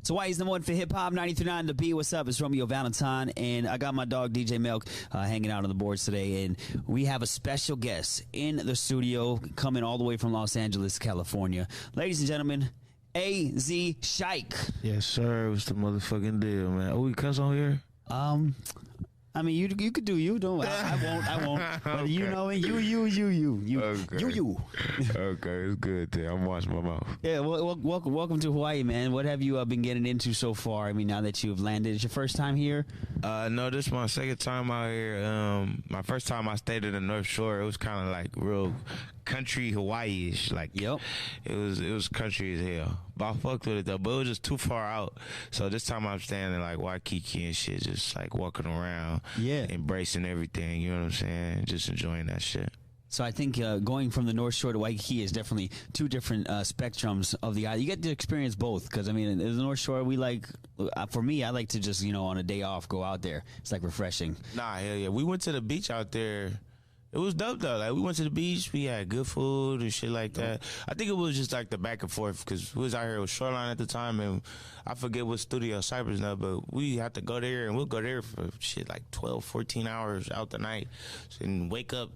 So Hawaii's number one for hip-hop, 93.9 The Beat. What's up? It's Romeo Valentine, and I got my dog DJ Milk hanging out on the boards today, and we have a special guest in the studio coming all the way from Los Angeles, California. Ladies and gentlemen, AzChike. Yes, sir. What's the motherfucking deal, man? Oh, we cuss on here? I mean, you could do you. Don't. I won't. But Okay. you know it. You. Okay. You. Okay, it's good then. I'm washing my mouth. Yeah. Well, welcome to Hawaii, man. What have you been getting into so far? I mean, now that you've landed, it's your first time here. No, this is my second time out here. My first time I stayed in the North Shore. It was kind of like real country Hawaii-ish. Like, Yep. it was country as hell. But I fucked with it though. But it was just too far out. So this time I'm staying in like Waikiki and shit, just like walking around, embracing everything. You know what I'm saying? Just enjoying that shit. So I think going from the North Shore to Waikiki is definitely two different spectrums of the island. You get to experience both because, I mean, in the North Shore, we like, for me, I like to just, on a day off, go out there. It's like refreshing. Nah, hell yeah. We went to the beach out there. It was dope though. Like, we went to the beach, we had good food and shit like that. I think it was just like the back and forth because we was out here with Shoreline at the time, and I forget what studio Cypress now, but we had to go there, and we'll go there for shit like 12, 14 hours out the night and wake up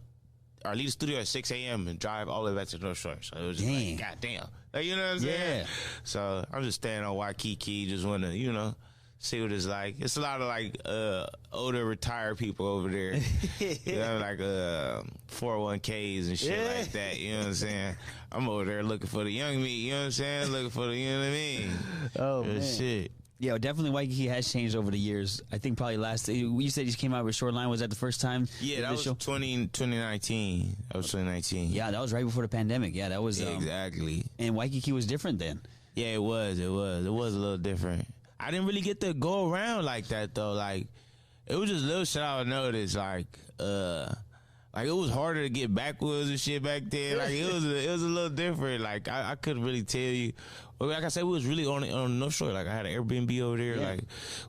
or leave the studio at 6 a.m. and drive all the way back to the North Shore. So it was just like, goddamn. Like, you know what I'm saying? Yeah. So I'm just staying on Waikiki, just want to, see what it's like. It's a lot of like older retired people over there. Like 401ks and shit like that. You know what I'm saying? I'm over there looking for the young me. You know what I'm saying? Looking for the, you know what I mean? Oh, Good man. shit. Yeah, definitely Waikiki has changed over the years. I think probably you said you came out with Shoreline. Was that the first time? Yeah, that was 2019. That was 2019. Yeah, that was right before the pandemic. Yeah, that was. Exactly. And Waikiki was different then. Yeah, it was a little different. I didn't really get to go around like that though. Like, it was just little shit I would notice. Like it was harder to get backwoods and shit back then. Like, it was a little different. Like, I couldn't really tell you. Like I said, we was really on the North Shore. Like, I had an Airbnb over there. Yeah. Like,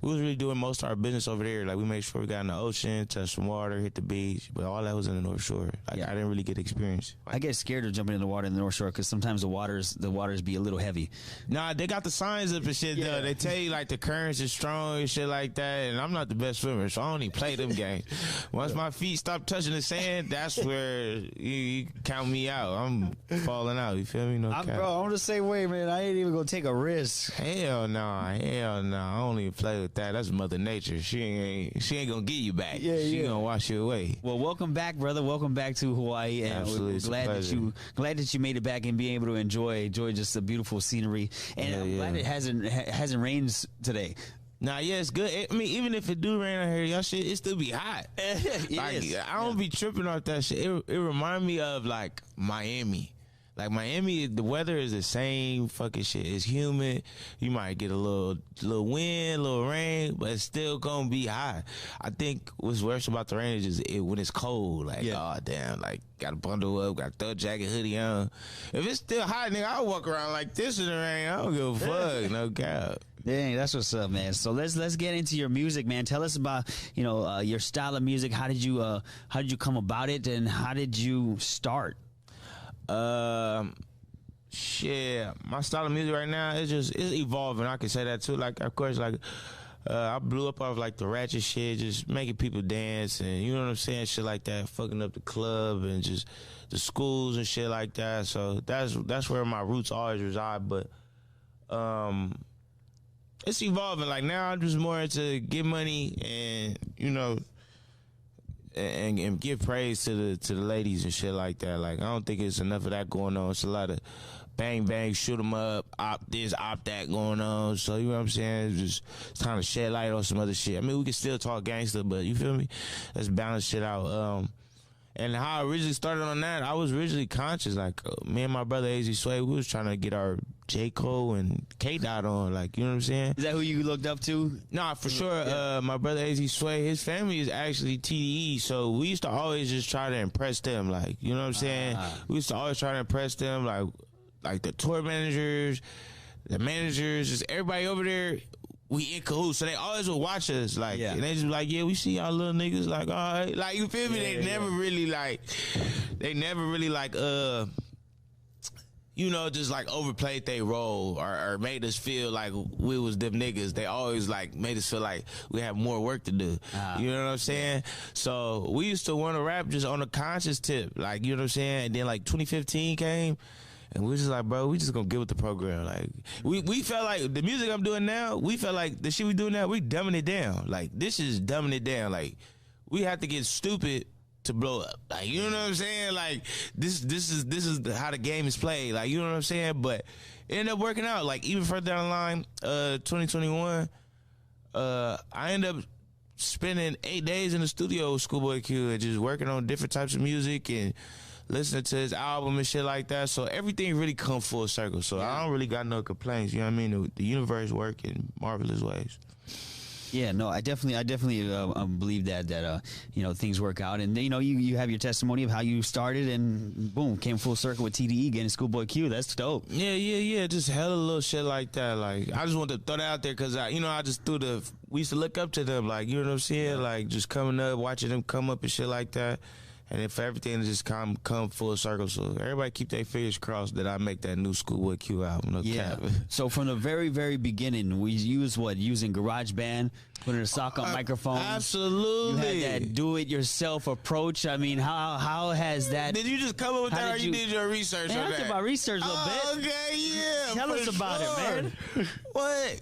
we was really doing most of our business over there. Like, we made sure we got in the ocean, touched some water, hit the beach. But all that was in the North Shore. Like, I didn't really get experience. Like, I get scared of jumping in the water in the North Shore because sometimes the waters be a little heavy. Nah, they got the signs up and shit though. They tell you like the currents is strong and shit like that. And I'm not the best swimmer, so I don't even play them games. Once my feet stop touching the sand, that's where you count me out. I'm falling out. You feel me? No cap. Bro, I'm the same way, man. I ain't even gonna take a risk. Hell no. I don't even play with that. That's Mother Nature. She ain't gonna get you back. She gonna wash you away. Well, welcome back, brother. Welcome back to Hawaii, and absolutely, we're glad that you made it back and being able to enjoy just the beautiful scenery. And I'm glad it hasn't rained today. Nah, yeah, it's good. I mean, even if it do rain out here, y'all shit, it still be hot. I don't be tripping off that shit. It remind me of like Miami. Like, Miami, the weather is the same fucking shit. It's humid. You might get a little wind, a little rain, but it's still gonna be hot. I think what's worse about the rain is just when it's cold. Like, oh damn, like, gotta bundle up, gotta throw a jacket, hoodie on. If it's still hot, nigga, I'll walk around like this in the rain. I don't give a fuck, no cap. Dang, that's what's up, man. So let's get into your music, man. Tell us about your style of music. How did you come about it, and how did you start? Shit, my style of music right now it's evolving. I can say that too. Like, of course, like I blew up off like the ratchet shit, just making people dance, and you know what I'm saying, shit like that, fucking up the club and just the schools and shit like that. So that's where my roots always reside. But it's evolving. Like, now I'm just more into get money and and give praise to the ladies and shit like that. Like, I don't think it's enough of that going on. It's a lot of bang bang, shoot 'em up, op this, op that going on. So, you know what I'm saying? It's kind of shed light on some other shit. I mean, we can still talk gangster, but you feel me? Let's balance shit out. And how I originally started on that, I was originally conscious. Like, me and my brother AzChike, we was trying to get our J. Cole and K-Dot on. Like, you know what I'm saying? Is that who you looked up to? Nah, for sure. My brother AzChike, his family is actually TDE, so we used to always just try to impress them. Like, you know what I'm saying? We used to always try to impress them, like the tour managers, the managers, just everybody over there. We in cahoots, so they always would watch us, like, and they just be like, we see y'all little niggas, like, all right, like, you feel me? They never really just like overplayed their role or made us feel like we was them niggas. They always like made us feel like we have more work to do. You know what I'm saying? So we used to want to rap just on a conscious tip, like, you know what I'm saying? And then like 2015 came, and we was just like, bro, we just gonna get with the program. Like, we felt like the music I'm doing now, we felt like the shit we doing now, we dumbing it down. Like, this is dumbing it down. Like, we have to get stupid to blow up. Like, you know what I'm saying? Like, this is how the game is played. Like, you know what I'm saying? But it ended up working out. Like, even further down the line, 2021, I ended up spending 8 days in the studio with Schoolboy Q and just working on different types of music and listening to his album and shit like that. So everything really come full circle. So I don't really got no complaints. You know what I mean? The universe work in marvelous ways. Yeah, no, I definitely believe that things work out, and you have your testimony of how you started, and boom, came full circle with TDE getting Schoolboy Q. That's dope. Yeah, just hella little shit like that. Like, I just wanted to throw that out there because I just we used to look up to them, like, you know what I'm saying, like just coming up, watching them come up and shit like that. And then for everything to just come full circle. So everybody keep their fingers crossed that I make that new Schoolboy Q album. No cap. So from the very, very beginning, we using GarageBand, putting a sock on microphones. Absolutely. You had that do-it-yourself approach. I mean, how has that... Did you just come up with that, or you did your research on that? I did my research a little bit. Okay, yeah. Tell us about it, man. What?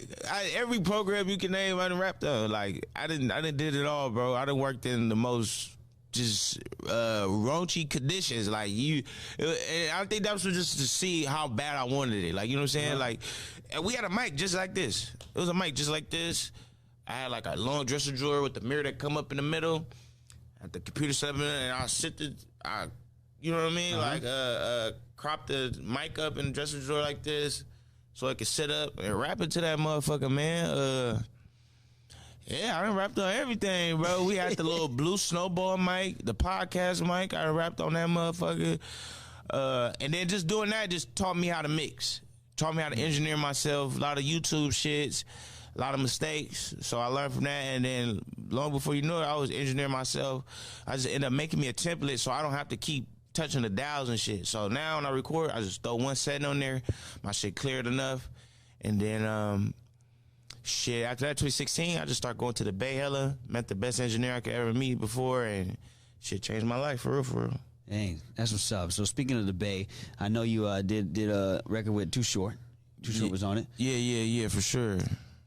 Every program you can name, I done rapped on. Like, I didn't did it all, bro. I done worked in the most... just raunchy conditions, like I think that was just to see how bad I wanted it, like, you know what I'm saying, like, and we had a mic just like this. It was a mic just like this. I had like a long dresser drawer with the mirror that come up in the middle, at the computer set up, and you know what I mean, like crop the mic up in the dresser drawer like this, so I could sit up and rap into that motherfucker, man. Yeah, I done rapped on everything, bro. We had the little blue snowball mic, the podcast mic. I done rapped on that motherfucker. And then just doing that just taught me how to mix. Taught me how to engineer myself. A lot of YouTube shits, a lot of mistakes. So I learned from that. And then long before you know it, I was engineering myself. I just ended up making me a template so I don't have to keep touching the dials and shit. So now when I record, I just throw one setting on there. My shit cleared enough. And then... shit, after that 2016, I just started going to the Bay hella, met the best engineer I could ever meet before, and shit changed my life, for real. Dang, that's what's up. So speaking of the Bay, I know you did a record with Too Short. Too Short was on it. Yeah, for sure.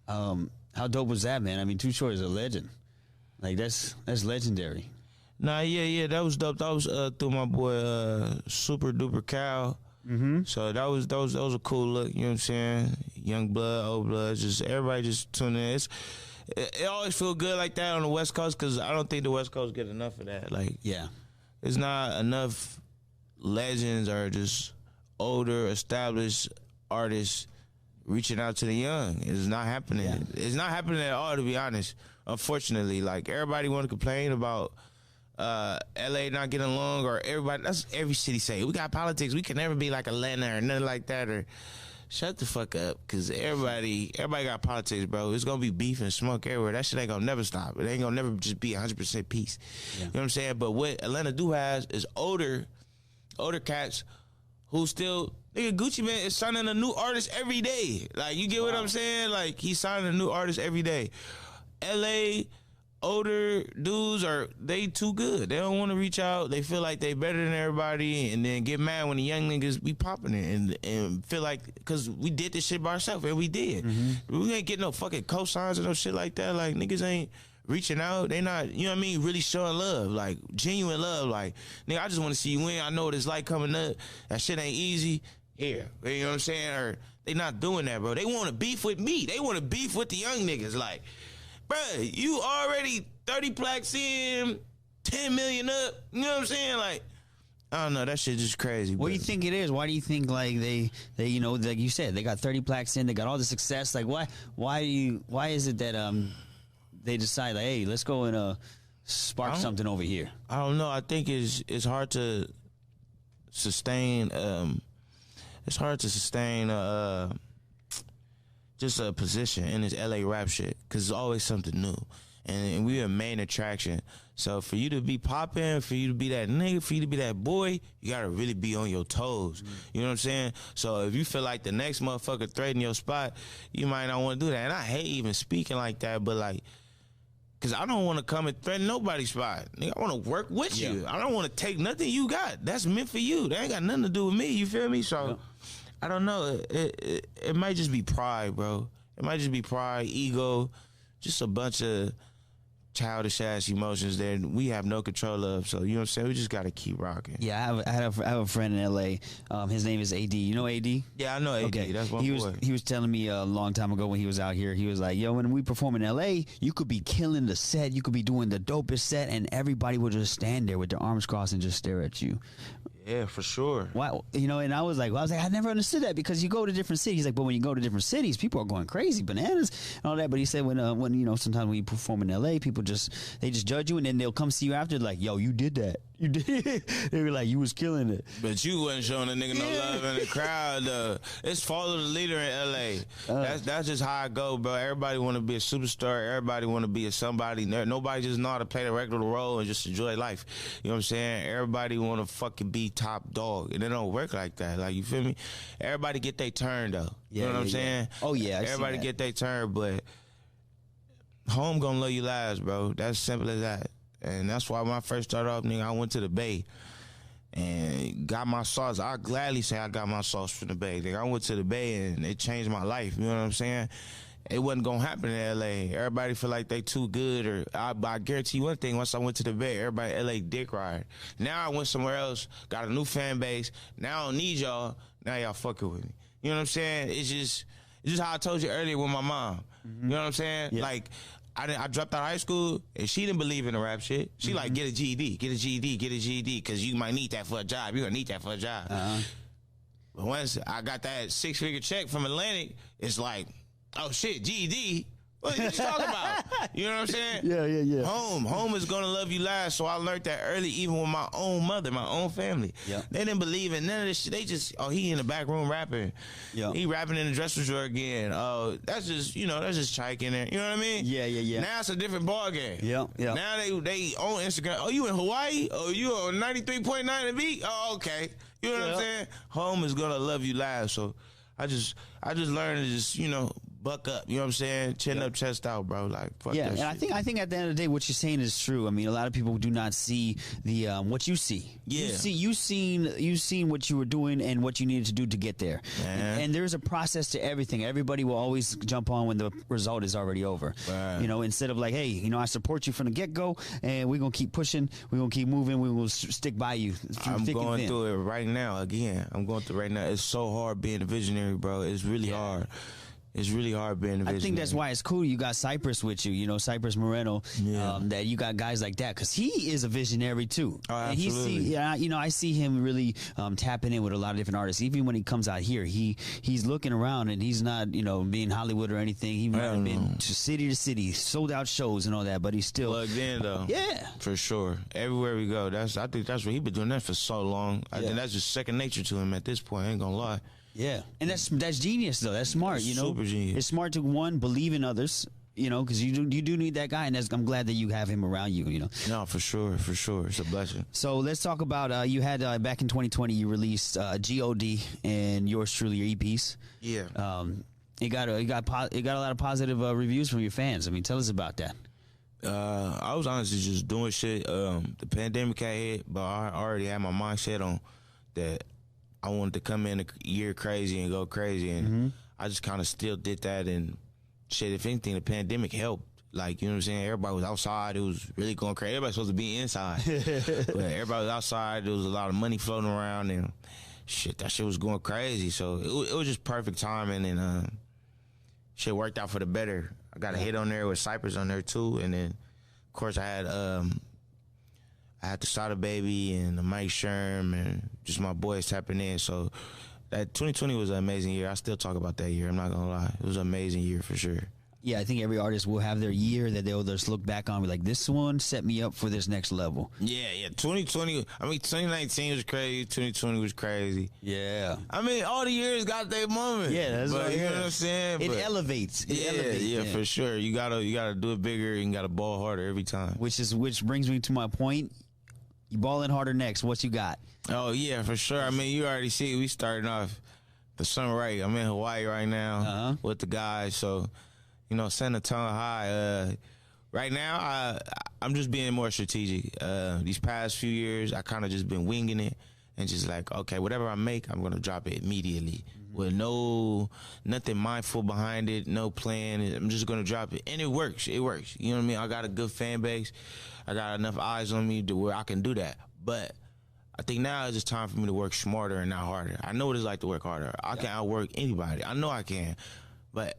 How dope was that, man? I mean, Too Short is a legend. Like, that's legendary. Nah, yeah, that was dope. That was through my boy Super Duper Cal. Mm-hmm. So that was a cool look, you know what I'm saying? Young blood, old blood, just everybody just tune in. It always feel good like that on the West Coast, because I don't think the West Coast get enough of that. Like, yeah, there's not enough legends or just older, established artists reaching out to the young. It's not happening. Yeah. It's not happening at all, to be honest. Unfortunately, like, everybody want to complain about LA not getting along, or everybody, that's every city say, we got politics, we can never be like Atlanta or nothing like that, or shut the fuck up, because everybody got politics, bro. It's gonna be beef and smoke everywhere. That shit ain't gonna never stop. It ain't gonna never just be 100% peace. Yeah. You know what I'm saying? But what Atlanta do has is older cats who still, nigga, Gucci Mane is signing a new artist every day. Like, you get what I'm saying? Like, he's signing a new artist every day. LA older dudes they too good. They don't want to reach out. They feel like they better than everybody, and then get mad when the young niggas be popping it and feel like, because we did this shit by ourselves, and we did. Mm-hmm. We ain't getting no fucking cosigns or no shit like that. Like, niggas ain't reaching out. They not, you know what I mean, really showing love, like genuine love. Like, nigga, I just want to see you win. I know what it's like coming up. That shit ain't easy. Here, you know what I'm saying? Or they not doing that, bro. They want to beef with me. They want to beef with the young niggas. Like, bruh, you already 30 plaques in, 10 million up. You know what I'm saying? Like, I don't know. That shit just crazy. What do you think it is? Why do you think, like, they you know, like you said, they got 30 plaques in, they got all the success. Like, why is it that they decide, like, hey, let's go and spark something over here? I don't know. I think it's hard to sustain. It's hard to sustain just a position in this LA rap shit, because it's always something new. and we a main attraction. So for you to be popping, for you to be that nigga, for you to be that boy, you gotta really be on your toes. You know what I'm saying? So if you feel like the next motherfucker threatening your spot, you might not want to do that. And I hate even speaking like that, but like, cause I don't want to come and threaten nobody's spot. Nigga, I want to work with you. I don't want to take nothing you got. That's meant for you. That ain't got nothing to do with me. You feel me? So I don't know. It might just be pride, bro. It might just be pride, ego, just a bunch of childish ass emotions that we have no control of. So you know what I'm saying? We just gotta keep rocking. Yeah, I have a friend in LA. His name is AD. You know AD? Yeah, I know AD. Okay. That's my boy. He was telling me a long time ago when he was out here. He was like, "Yo, when we perform in LA, you could be killing the set. You could be doing the dopest set, and everybody would just stand there with their arms crossed and just stare at you." Yeah, for sure. Wow, you know, and I was like, I never understood that because you go to different cities. He's like, but when you go to different cities, people are going crazy, bananas, and all that. But he said when you know, sometimes when you perform in LA, people just judge you, and then they'll come see you after, like, yo, you did that. You did. They were like, you was killing it. But you wasn't showing a nigga no love in the crowd. It's follow the leader in LA. That's just how I go, bro. Everybody want to be a superstar. Everybody want to be a somebody. Nobody just know how to play the regular role and just enjoy life. You know what I'm saying? Everybody want to fucking be top dog, and it don't work like that. Like, you feel me? Everybody get their turn though. You know what I'm saying? Oh yeah. Everybody get their turn, but home gonna love you last, bro. That's simple as that. And that's why when I first started off, nigga, I went to the Bay and got my sauce. I gladly say I got my sauce from the Bay. Nigga, I went to the Bay and it changed my life. You know what I'm saying? It wasn't gonna happen in LA. Everybody feel like they too good, or I guarantee you one thing, once I went to the Bay, everybody in LA dick ride. Now I went somewhere else, got a new fan base. Now I don't need y'all. Now y'all fucking with me. You know what I'm saying? It's just how I told you earlier with my mom. You know what I'm saying? Yeah. Like, I dropped out of high school, and she didn't believe in the rap shit. She like, get a GED, get a GED, get a GED, because you might need that for a job. You're going to need that for a job. But once I got that 6-figure check from Atlantic, it's like, oh, shit, GED? What are you talking about? You know what I'm saying? Yeah. Home is gonna love you last. So I learned that early, even with my own mother, my own family. Yeah. They didn't believe in none of this shit. They just, he in the back room rapping. Yeah. He rapping in the dresser drawer again. Oh, that's just Chike in there. You know what I mean? Yeah. Now it's a different ball game. Yeah. Now they on Instagram. Oh, you in Hawaii? Oh, you on 93.9 the beat? Oh, okay. You know what I'm saying? Home is gonna love you last. So I just learned to just, buck up, you know what I'm saying? Chin up, chest out, bro. Like, fuck that shit. And I think at the end of the day, what you're saying is true. I mean, a lot of people do not see the what you see. Yeah. You seen what you were doing and what you needed to do to get there. And there's a process to everything. Everybody will always jump on when the result is already over. Right. Instead of like, hey, I support you from the get go, and we're gonna keep pushing, we're gonna keep moving, we will stick by you. I'm going through it right now. Again, I'm going through it right now. It's so hard being a visionary, bro. It's really hard. It's really hard being a visionary. I think that's why it's cool you got Cypress with you, Cypress Moreno, that you got guys like that, because he is a visionary too. Oh, absolutely. And I see him really tapping in with a lot of different artists. Even when he comes out here, he's looking around, and he's not, being Hollywood or anything. He's been to city, sold out shows and all that, but he's still plugged in though. Yeah, for sure. Everywhere we go, I think that's what he's been doing that for so long. I think that's just second nature to him at this point. I ain't gonna lie. Yeah, and that's genius though. That's smart, Super genius. It's smart to believe in others, because you do need that guy, and I'm glad that you have him around you. No, for sure, it's a blessing. So let's talk about you had back in 2020 you released God and yours truly, your EPs. Yeah. It got a lot of positive reviews from your fans. I mean, tell us about that. I was honestly just doing shit. The pandemic had hit, but I already had my mindset on that. I wanted to come in a year crazy and go crazy, and I just kind of still did that. And shit, if anything, the pandemic helped. Like, you know what I'm saying? Everybody was outside. It was really going crazy. Everybody's supposed to be inside. But everybody was outside. There was a lot of money floating around, and shit, that shit was going crazy. So it was just perfect timing, and shit worked out for the better. I got a hit on there with Cypress on there, too. And then, of course, I had the Sada Baby and the Mike Sherm and just my boys tapping in. So that 2020 was an amazing year. I still talk about that year. I'm not going to lie. It was an amazing year for sure. Yeah, I think every artist will have their year that they'll just look back on and be like, this one set me up for this next level. Yeah. 2019 was crazy. 2020 was crazy. Yeah. I mean, all the years got their moment. Yeah, that's but, right. You know what I'm saying? It elevates. Yeah, for sure. You gotta do it bigger and gotta ball harder every time. Which brings me to my point. You balling harder next. What you got? Oh, yeah, for sure. I mean, you already see we starting off the summer right. I'm in Hawaii right now with the guys, so... You know, setting the tone high. Right now, I'm just being more strategic. These past few years, I kind of just been winging it and just like, okay, whatever I make, I'm going to drop it immediately with nothing mindful behind it, no plan. I'm just going to drop it. And it works. It works. You know what I mean? I got a good fan base. I got enough eyes on me to where I can do that. But I think now it's just time for me to work smarter and not harder. I know what it's like to work harder. I can outwork anybody. I know I can. But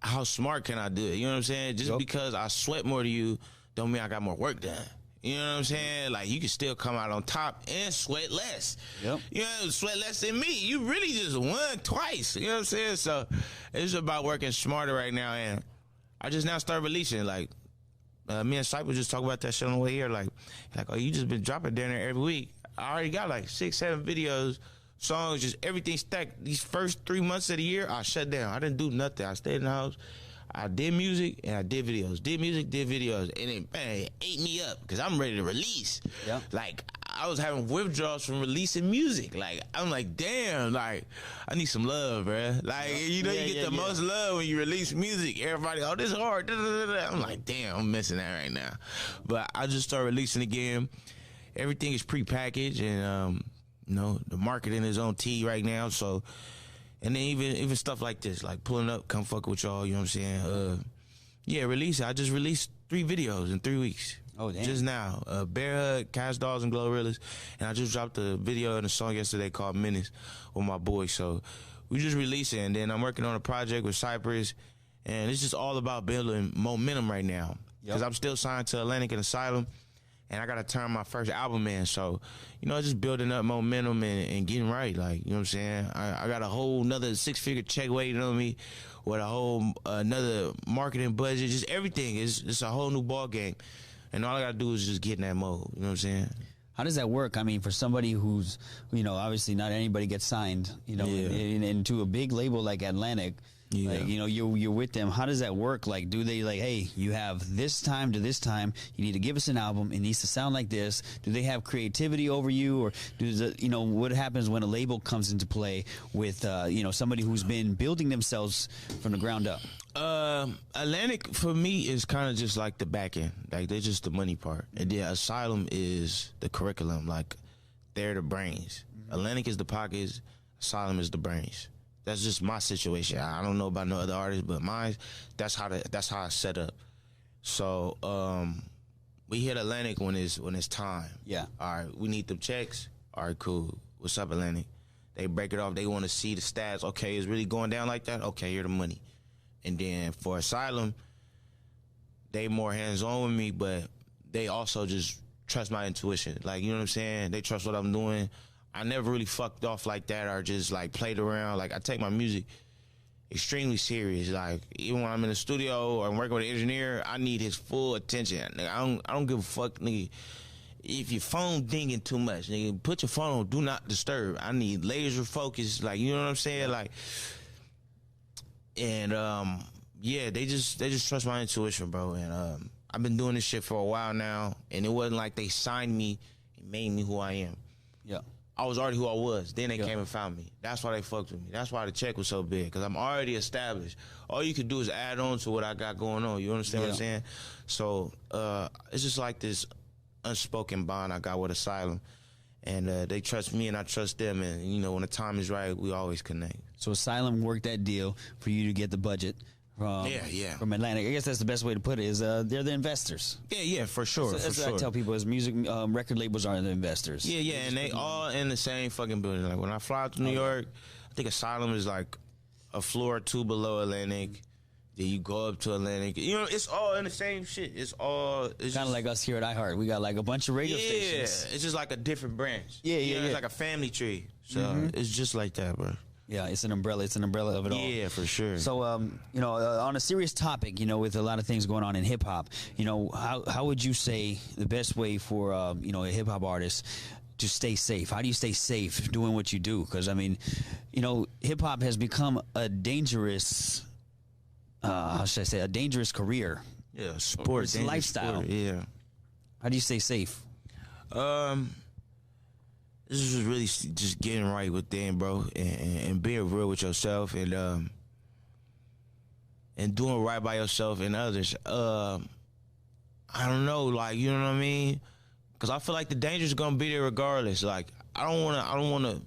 how smart can I do it? You know what I'm saying? Just because I sweat more to you don't mean I got more work done. You know what I'm saying? Like, you can still come out on top and sweat less. Yep. You know, sweat less than me. You really just won twice. You know what I'm saying? So it's about working smarter right now. And I just now start releasing. Like, me and Cypher just talk about that shit on the way here. Like, oh, you just been dropping down there every week. I already got like 6-7 videos, songs, just everything stacked. These first 3 months of the year, I shut down. I didn't do nothing. I stayed in the house. I did music and I did videos. Did music, did videos. And it ate me up because I'm ready to release. Yeah. Like, I was having withdrawals from releasing music. Like, I'm like, damn, like, I need some love, bruh. Like, you know, you get the most love when you release music. Everybody, oh, this is hard. I'm like, damn, I'm missing that right now. But I just started releasing again. Everything is prepackaged and, you know, the marketing is on T right now, so, and then even stuff like this, like pulling up, come fuck with y'all, you know what I'm saying? Release it. I just released 3 videos in 3 weeks. Oh, damn. Just now. Bear Hug, Cash Dolls, and Glorilla. And I just dropped a video and a song yesterday called Menace with my boy, so we just released it, and then I'm working on a project with Cypress, and it's just all about building momentum right now, because I'm still signed to Atlantic and Asylum, and I got to turn my first album in. So, you know, just building up momentum and getting right. Like, you know what I'm saying? I got a whole another 6-figure check waiting on me with a whole another marketing budget. Just everything. It's a whole new ball game. And all I got to do is just get in that mode. You know what I'm saying? How does that work? I mean, for somebody who's, you know, obviously not anybody gets signed, you know, into a big label like Atlantic. Yeah. Like, you know, you're with them. How does that work? Like, do they like, hey, you have this time to this time. You need to give us an album. It needs to sound like this. Do they have creativity over you, or you know, what happens when a label comes into play with you know, somebody who's been building themselves from the ground up? Atlantic for me is kind of just like the back end. Like, they're just the money part, and then Asylum is the curriculum. Like, they're the brains. Atlantic is the pockets. Asylum is the brains. That's just my situation. I don't know about no other artists, but mine, that's how I set up. So we hit Atlantic when it's time. Yeah. All right, we need them checks. All right, cool. What's up, Atlantic? They break it off. They want to see the stats. Okay, it's really going down like that? Okay, here's the money. And then for Asylum, they more hands-on with me, but they also just trust my intuition. Like, you know what I'm saying? They trust what I'm doing. I never really fucked off like that or just like played around. Like, I take my music extremely serious. Like, even when I'm in the studio or I'm working with an engineer, I need his full attention. Nigga, I don't give a fuck, nigga. If your phone dinging too much, nigga, put your phone on do not disturb. I need laser focus. Like, you know what I'm saying? Like, and yeah, they just trust my intuition, bro. And I've been doing this shit for a while now, and it wasn't like they signed me and made me who I am. Yeah. I was already who I was. Then they came and found me. That's why they fucked with me. That's why the check was so big, because I'm already established. All you could do is add on to what I got going on. You understand what I'm saying? So it's just like this unspoken bond I got with Asylum. And they trust me and I trust them. And, you know, when the time is right, we always connect. So Asylum worked that deal for you to get the budget. From Atlantic. I guess that's the best way to put it, is they're the investors. Yeah, for sure. That's what I tell people, is music record labels are the investors. Yeah, and they all in the same fucking building. Like, when I fly out to New York, I think Asylum is like a floor or 2 below Atlantic. Then you go up to Atlantic. You know, it's all in the same shit. It's kind of like us here at iHeart. We got like a bunch of radio stations. Yeah, it's just like a different branch. Yeah. It's like a family tree. So it's just like that, bro. Yeah, it's an umbrella. It's an umbrella of it all. Yeah, for sure. So, you know, on a serious topic, you know, with a lot of things going on in hip hop, you know, how would you say the best way for, you know, a hip hop artist to stay safe? How do you stay safe doing what you do? Because, I mean, you know, hip hop has become a dangerous, how should I say, a dangerous career. Yeah, sport. It's a lifestyle. Sport, yeah. How do you stay safe? This is really just getting right within, bro, and being real with yourself and doing right by yourself and others. I don't know, like, you know what I mean? Because I feel like the danger is gonna be there regardless. Like, I don't wanna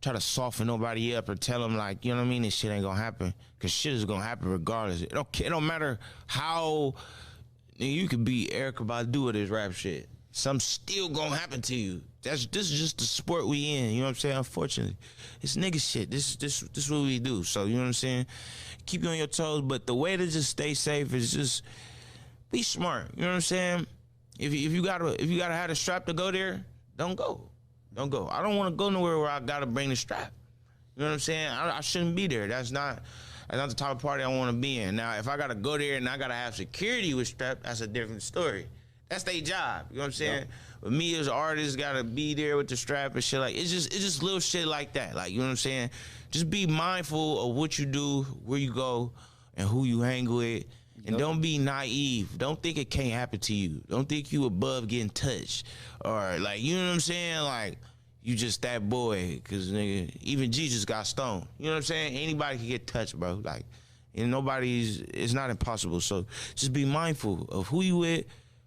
try to soften nobody up or tell them, like, you know what I mean, this shit ain't gonna happen. Because shit is gonna happen regardless. It don't matter how you could be Erykah Badu with this rap shit. Something's still gonna happen to you. This is just the sport we in. You know what I'm saying? Unfortunately, it's nigga shit. This what we do. So you know what I'm saying? Keep you on your toes. But the way to just stay safe is just be smart. You know what I'm saying? If you gotta have the strap to go there, don't go. Don't go. I don't want to go nowhere where I gotta bring the strap. You know what I'm saying? I shouldn't be there. That's not the type of party I want to be in. Now, if I gotta go there and I gotta have security with strap, that's a different story. That's their job. You know what I'm saying? Yep. But me as an artist gotta be there with the strap and shit. Like, it's just little shit like that. Like, you know what I'm saying? Just be mindful of what you do, where you go, and who you hang with. And don't be naive. Don't think it can't happen to you. Don't think you above getting touched. Or, like, you know what I'm saying? Like, you just that boy. Because, nigga, even Jesus got stoned. You know what I'm saying? Anybody can get touched, bro. Like, and it's not impossible. So just be mindful of who you with,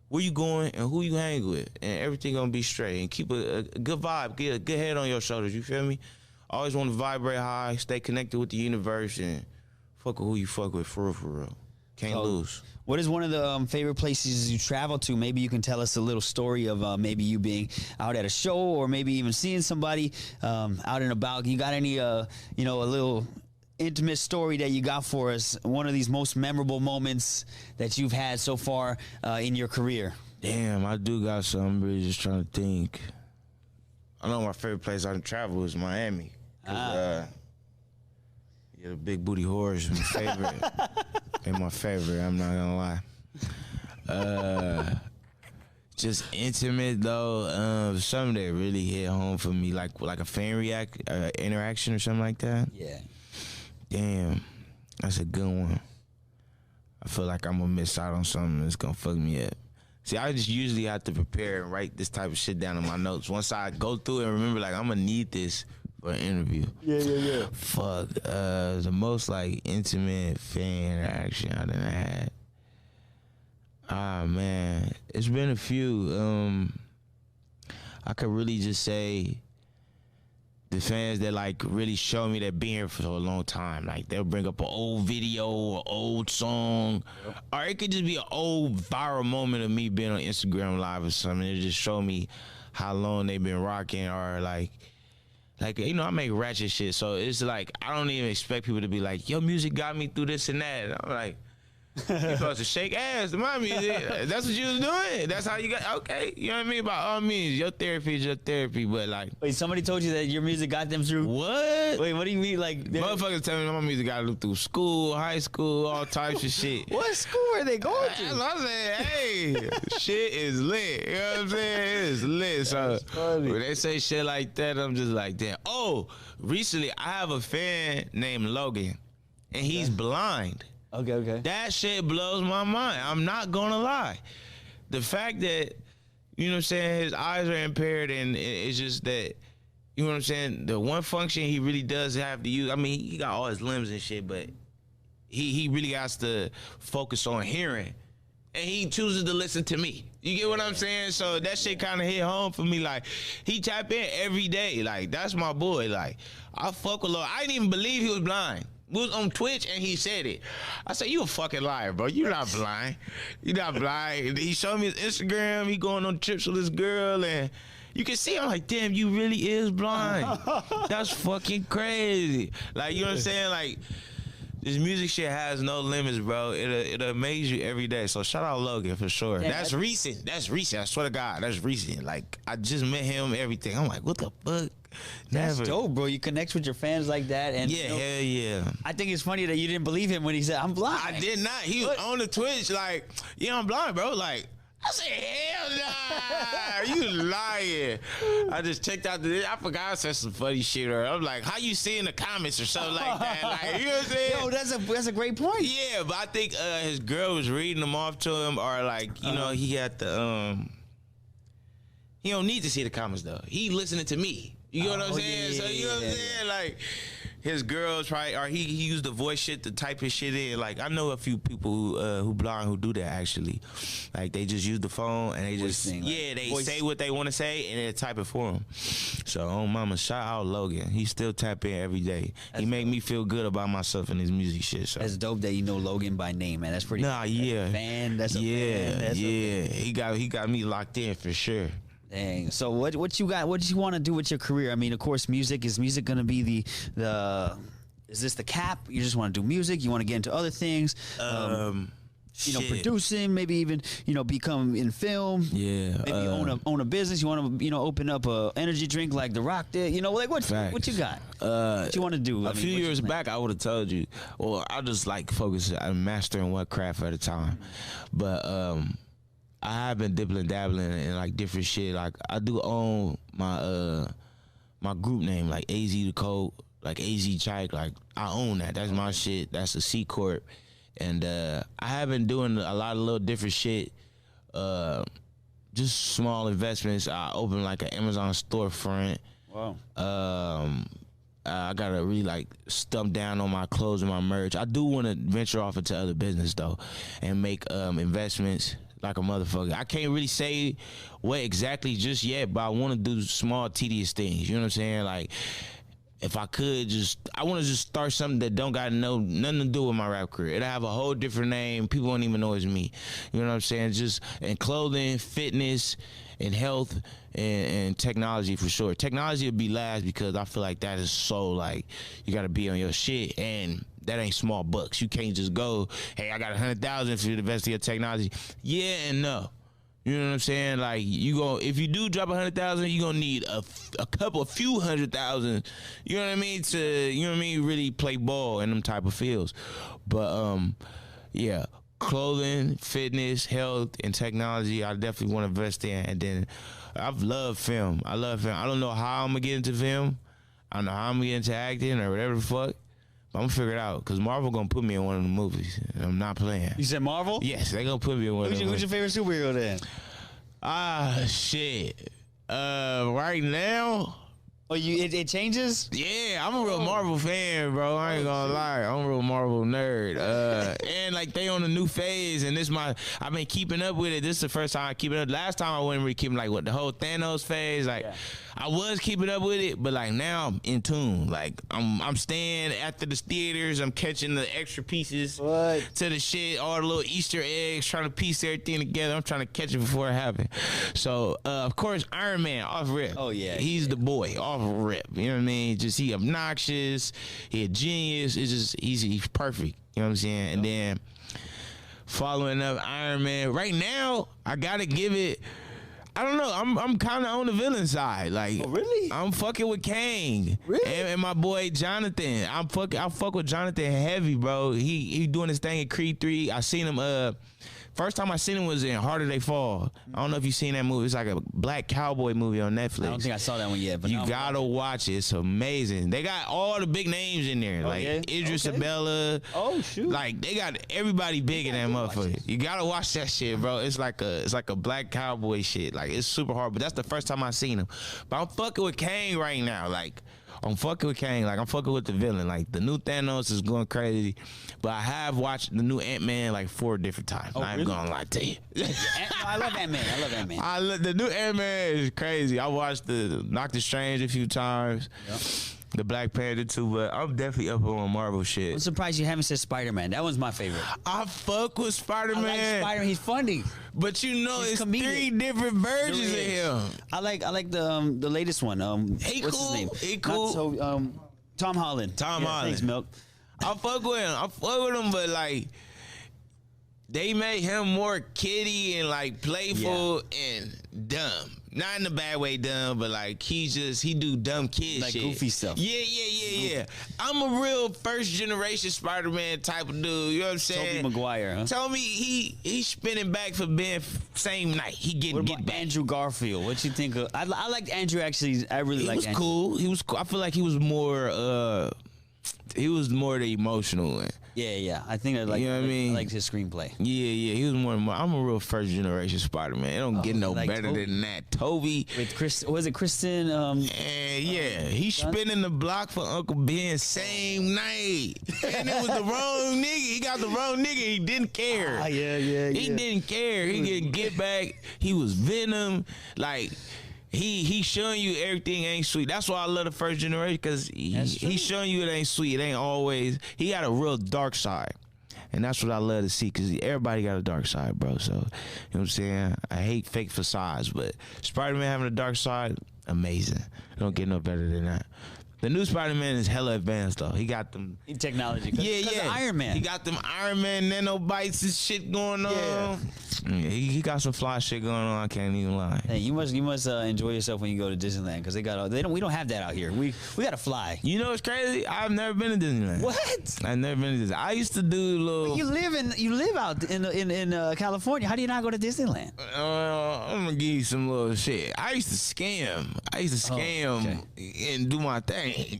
where you going, and who you hang with, and everything gonna be straight. And keep a good vibe, get a good head on your shoulders. You feel me? Always want to vibrate high, stay connected with the universe, and fuck with who you fuck with, for real. Can't lose. What is one of the favorite places you travel to? Maybe you can tell us a little story of maybe you being out at a show, or maybe even seeing somebody out and about. You got any, you know, a little intimate story that you got for us? One of these most memorable moments that you've had so far in your career? Damn, I do got some. I'm really just trying to think. I know my favorite place I travel is Miami. Yeah, the big booty whores is my favorite. They're my favorite, I'm not gonna lie. Just intimate though. Something that really hit home for me, like a fan interaction or something like that. Yeah. Damn, that's a good one. I feel like I'm gonna miss out on something that's gonna fuck me up. See, I just usually have to prepare and write this type of shit down in my notes. Once I go through it and remember, like, I'm gonna need this for an interview. Yeah. Fuck, the most, like, intimate fan interaction I done had. Ah, man, it's been a few. I could really just say the fans that, like, really show me that been here for a long time. Like, they'll bring up an old video or old song. Yep. Or it could just be an old viral moment of me being on Instagram Live or something. It just show me how long they've been rocking. Or, like, you know, I make ratchet shit. So it's like, I don't even expect people to be like, your music got me through this and that. And I'm like, you supposed to shake ass to my music. That's what you was doing. That's how you got, okay. You know what I mean? By all means, your therapy is your therapy, but like. Wait, somebody told you that your music got them through? What? Wait, what do you mean? Like, motherfuckers tell me my music got them through school, high school, all types of shit. What school are they going to? I said, hey, shit is lit. You know what I'm saying? It's lit. So when they say shit like that, I'm just like, damn. Oh, recently I have a fan named Logan, and he's blind. Okay. That shit blows my mind. I'm not gonna lie. The fact that, you know what I'm saying, his eyes are impaired, and it's just that, you know what I'm saying, the one function he really does have to use, I mean, he got all his limbs and shit, but he really has to focus on hearing. And he chooses to listen to me. You get what I'm saying? So that shit kind of hit home for me. Like, he tap in every day. Like, that's my boy. Like, I fuck with Lord. I didn't even believe he was blind. We was on Twitch and he said it. I said, you a fucking liar, bro. You're not blind. You're not blind. He showed me his Instagram. He going on trips with this girl, and you can see, I'm like, damn, you really is blind. That's fucking crazy. Like, you know what I'm saying? Like, this music shit has no limits, bro. It'll amaze you every day. So shout out Logan for sure. Yeah, that's recent. That's recent. I swear to God, that's recent. Like, I just met him, everything. I'm like, what the fuck? That's dope, bro. You connect with your fans like that, and yeah, hell yeah. I think it's funny that you didn't believe him when he said, "I'm blind." I did not. He was on the Twitch like, "Yeah, I'm blind, bro." Like, I said, "Hell nah, you lying." I just checked out I forgot I said some funny shit. Or I'm like, "How you see in the comments or something like that?" Like, you know what I'm saying? Yo, that's a great point. Yeah, but I think his girl was reading them off to him, or like, you know, he had the He don't need to see the comments though. He listening to me. You know what I'm saying? So you know what I'm saying? Like, his girls probably, or he used the voice shit to type his shit in. Like, I know a few people who blind who do that actually. Like, they just use the phone and they just they say what they want to say and they type it for them. So, mama, shout out Logan. He still tap in every day. He make me feel good about myself and his music shit. So that's dope that you know Logan by name, man. That's pretty. Nah, yeah. Fan. That's a fan. That's a fan. He got me locked in for sure. Dang. So what you got? What do you want to do with your career? I mean, of course, music. Is music going to be the? Is this the cap? You just want to do music? You want to get into other things? You know, producing, maybe even become in film. Yeah. Maybe own a business. You want to open up a energy drink like The Rock did. You know, like what you got? What you want to do? A few years back, I would have told you. Well, I just like focus on mastering one craft at a time, but I have been dabbling in like different shit. Like, I do own my my group name, like AZ the Code, like AzChike. Like, I own that. That's my shit. That's a C corp, and I have been doing a lot of little different shit. Just small investments. I opened like an Amazon storefront. Wow. I gotta really like stump down on my clothes and my merch. I do want to venture off into other business though, and make investments like a motherfucker. I can't really say what exactly just yet, but I want to do small, tedious things. You know what I'm saying? Like, if I could I want to just start something that don't got nothing to do with my rap career. It'll have a whole different name. People won't even know it's me. You know what I'm saying? Just in clothing, fitness, and health, and technology for sure. Technology will be last because I feel like that is so, like, you got to be on your shit, and that ain't small bucks. You can't just go, hey, I got 100,000 for you to invest in your technology. Yeah and no. You know what I'm saying? Like, if you do drop 100,000, you gonna need a few 100,000. You know what I mean? Really play ball in them type of fields. But yeah, clothing, fitness, health, and technology, I definitely want to invest in. And then I've loved film. I love film. I don't know how I'm gonna get into film. I don't know how I'm gonna get into acting or whatever the fuck. I'm gonna figure it out because Marvel gonna put me in one of the movies. I'm not playing. You said Marvel? Yes, they gonna put me in one of them. Who's your favorite superhero then? Shit. Right now. Oh, it changes? Yeah, I'm a real Marvel fan, bro. I ain't gonna lie. I'm a real Marvel nerd. And like, they on a new phase, and I've been keeping up with it. This is the first time I keep it up. Last time I wasn't really keeping, like, what, the whole Thanos phase. Like, I was keeping up with it, but like, now I'm in tune. Like, I'm staying after the theaters. I'm catching the extra pieces to the shit, all the little Easter eggs, trying to piece everything together. I'm trying to catch it before it happens. So, of course, Iron Man off rip. Oh yeah, he's the boy off rip. You know what I mean? Just, he obnoxious. He a genius. It's just, he's perfect. You know what I'm saying? And then following up Iron Man. Right now, I gotta give it. I don't know. I'm kind of on the villain side. Like, oh, really? I'm fucking with Kang. Really? And my boy Jonathan. I fuck with Jonathan heavy, bro. He doing his thing in Creed 3. I seen him. First time I seen him was in Harder They Fall. I don't know if you seen that movie. It's like a black cowboy movie on Netflix. I don't think I saw that one yet. But you gotta watch it. It's amazing. They got all the big names in there, like Idris Elba. Oh shoot! Like, they got everybody big in that motherfucker. You gotta watch that shit, bro. It's like a black cowboy shit. Like, it's super hard. But that's the first time I seen him. But I'm fucking with Kang right now. Like, I'm fucking with Kang. Like, I'm fucking with the villain. Like, the new Thanos is going crazy. But I have watched the new Ant-Man like 4 different times. Oh, I ain't gonna lie to you. I love Ant-Man. The new Ant-Man is crazy. I watched the Doctor Strange a few times. Yep. The Black Panther too, but I'm definitely up on Marvel shit. I'm surprised you haven't said Spider-Man. That one's my favorite. I fuck with Spider-Man. I like Spider-Man. He's funny. But he's comedic. 3 different versions of him. I like the latest one. What's his name? He cool. Tom Holland. Holland. Thanks, Milk. I fuck with him. But like, they made him more kiddie and like playful and dumb. Not in a bad way dumb, but like he do dumb kid like shit. Goofy stuff. Yeah. I'm a real first generation Spider-Man type of dude. You know what I'm saying? Tobey Maguire, huh? Tell me he's spinning back for Ben same night. He get back. Andrew Garfield? What you think of? I liked Andrew actually. I really liked Andrew. He was cool. I feel like he was more the emotional one. Yeah. I think I like. You know what I mean? I liked his screenplay. Yeah. He was more. I'm a real first generation Spider-Man. It don't get no better Tobey. than that. Tobey. With was it Kristen? He's spinning the block for Uncle Ben same night, and it was the wrong nigga. He got the wrong nigga. He didn't care. Yeah. He didn't care. He didn't get back. He was Venom. Like. He showing you everything ain't sweet. That's why I love the first generation, because he's showing you it ain't sweet. It ain't always. He got a real dark side, and that's what I love to see, because everybody got a dark side, bro. So, you know what I'm saying? I hate fake facades, but Spider-Man having a dark side, amazing. Don't get no better than that. The new Spider-Man is hella advanced, though. He got them technology. Yeah. Iron Man. He got them Iron Man nanobites and shit going on. Yeah. He got some fly shit going on. I can't even lie. Hey, you must enjoy yourself when you go to Disneyland, because we don't have that out here. We got to fly. You know what's crazy? I've never been to Disneyland. What? I've never been to Disneyland. I used to do little. You live out in California. How do you not go to Disneyland? I'm gonna give you some little shit. I used to scam. And do my thing. You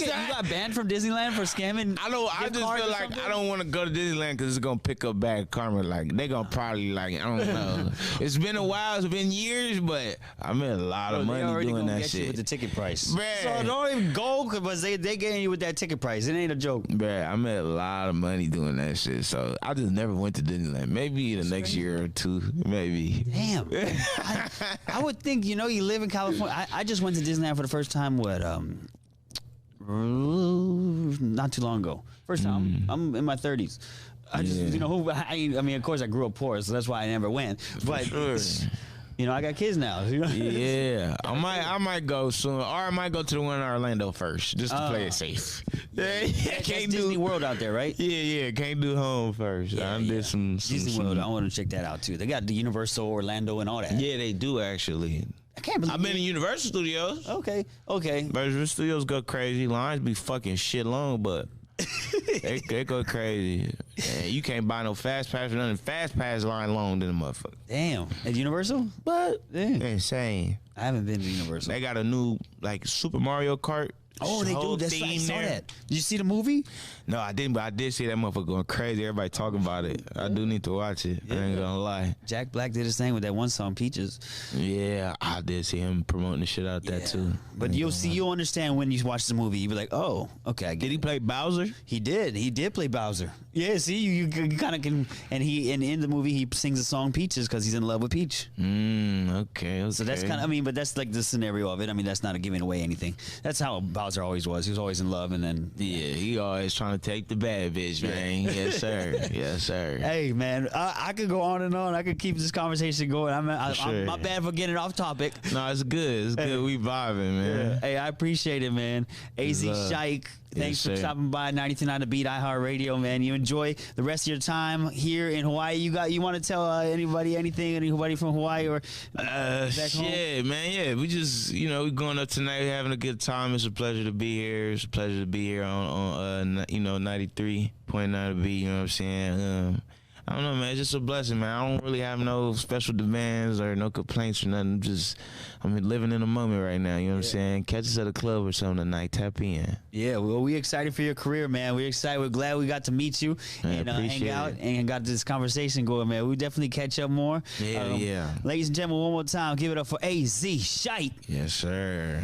got banned from Disneyland for scamming? I just feel like I don't want to go to Disneyland because it's gonna pick up bad karma. Like they gonna probably I don't know. It's been a while. It's been years, but I made a lot of money doing that shit. With the ticket price, bruh. So don't even go, because they getting you with that ticket price. It ain't a joke, bruh. I made a lot of money doing that shit. So I just never went to Disneyland. Maybe the next year or two, maybe. Damn. I would think, you live in California. I just went to Disneyland for the first time. Not too long ago. First time. I'm in my 30s. I just, I mean, of course I grew up poor, so that's why I never went. But, I got kids now. Yeah. I might go soon. Or I might go to the one in Orlando first, just to play it safe. Can't do Disney World out there, right? Yeah. Can't do home first. I did some Disney World. I want to check that out, too. They got the Universal Orlando and all that. Yeah, they do, actually. I can't believe I've been in Universal Studios. Okay. Universal Studios go crazy. Lines be fucking shit long, but they go crazy. And you can't buy no fast pass or nothing. Fast pass line long than a motherfucker. Damn. At Universal? But insane. I haven't been to Universal. They got a new Super Mario Kart. Oh, they do. That's right. I saw that. Did you see the movie? No, I didn't, but I did see that motherfucker going crazy. Everybody talking about it. I do need to watch it. I ain't gonna lie. Jack Black did his thing with that one song, Peaches. Yeah, I did see him promoting the shit out that too. But you'll understand when you watch the movie. You'll be like, oh, okay. Did he play Bowser? He did. He did play Bowser. Yeah, see, you kind of can. And in the movie, he sings the song Peaches because he's in love with Peach. Okay. So that's kind of, but that's like the scenario of it. I mean, that's not giving away anything. That's how Bowser always was. He was always in love, and then he always trying to take the bad bitch, man. Yes, sir. Yes, sir. Hey, man, I could go on and on. I could keep this conversation going. I'm my bad for getting off topic. No, it's good. It's good. We vibing, man. Yeah. Hey, I appreciate it, man. AzChike. Thanks for stopping by 92.9 The Beat, iHeartRadio, man. You enjoy the rest of your time here in Hawaii. You want to tell anybody from Hawaii or back home? Yeah, man. Yeah, we just we going up tonight, having a good time. It's a pleasure to be here. It's a pleasure to be here on 93.9 The Beat. You know what I'm saying? I don't know, man. It's just a blessing, man. I don't really have no special demands or no complaints or nothing. I'm living in the moment right now. You know what I'm saying? Catch us at a club or something tonight. Tap in. Yeah, well, we excited for your career, man. We're excited. We're glad we got to meet you and hang out and got this conversation going, man. We definitely catch up more. Yeah. Ladies and gentlemen, one more time, give it up for AzChike. Yes, sir.